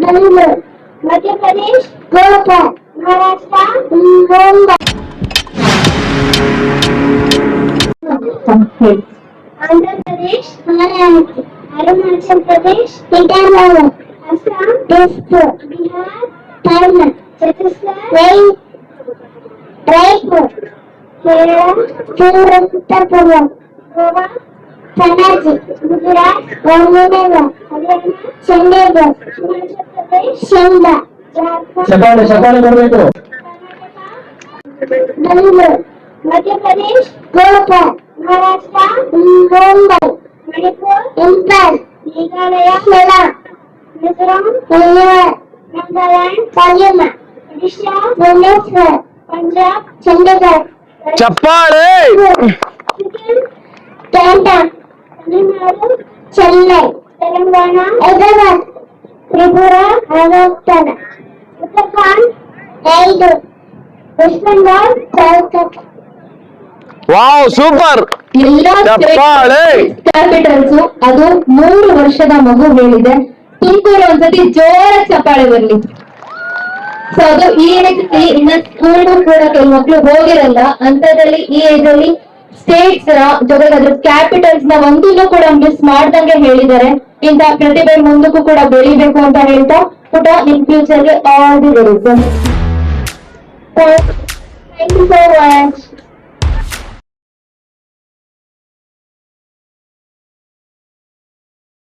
बेंगलुरु, मध्य प्रदेश भोपाल, महाराष्ट्र मुंबई, आंध्र प्रदेश महाराष्ट्र, अरुणाचल प्रदेश ईटानगर, असम दिसपुर, बिहार पटना, छत्तीसगढ़ रायपुर, केरला तिरुवनंतपुरम, गोवा पणजी, गुजरात गांधीनगर, हरियाणा चंडीगढ़, हिमाचल प्रदेश शिमला, झारखंड बेंगलुरु, मध्य प्रदेश भोपाल, महाराष्ट्र मुंबई, मणिपुर इंफाल, मेघालय शिलांग, मिजोरम नागालैंड कोहिमा, ओडिशा भुवनेश्वर, पंजाब चंडीगढ़, चप्पाಳೆ Tamil Nadu Chennai, Telangana Hyderabad, Tripura Agartala, Uttarakhand Raipur, West Bengal Kolkata. Wow super ಎಲ್ಲಾ ಚಪ್ಪಾಳೆ ಕ್ಯಾಪಿಟಲ್ಸ್ ಅದು 3 ವರ್ಷದ ಮಗು ಹೇಳಿದೆ. ತುಮಕೂರು ಒಂದ್ಸತಿ ಜೋರ ಚಪ್ಪಾಳೆ ಬರ್ಲಿ. ಸೊ ಅದು ಈ ಏಜ್ ಇನ್ನ ಸ್ಕೂಲ್ ಕೂಡ ಕೆಲವು ಮಕ್ಳು ಹೋಗಿರಲ್ಲ ಅಂತದ್ರಲ್ಲಿ ಈ ಏಜ್ ಅಲ್ಲಿ ಸ್ಟೇಟ್ಸ್ ಜೊತೆಗೆ ಅದ್ರ ಕ್ಯಾಪಿಟಲ್ಸ್ ನ ಒಂದನ್ನು ಕೂಡ ಮಿಸ್ ಮಾಡ್ದಂಗೆ ಹೇಳಿದ್ದಾರೆ. ಇಂತ ಪ್ರತಿಭೆ ಮುಂದಕ್ಕೂ ಕೂಡ ಬೆಳಿಬೇಕು ಅಂತ ಹೇಳ್ತಾ ಪುಟ ನಿಮ್ ಫ್ಯೂಚರ್ಗೆ all the very best. Thank you so much.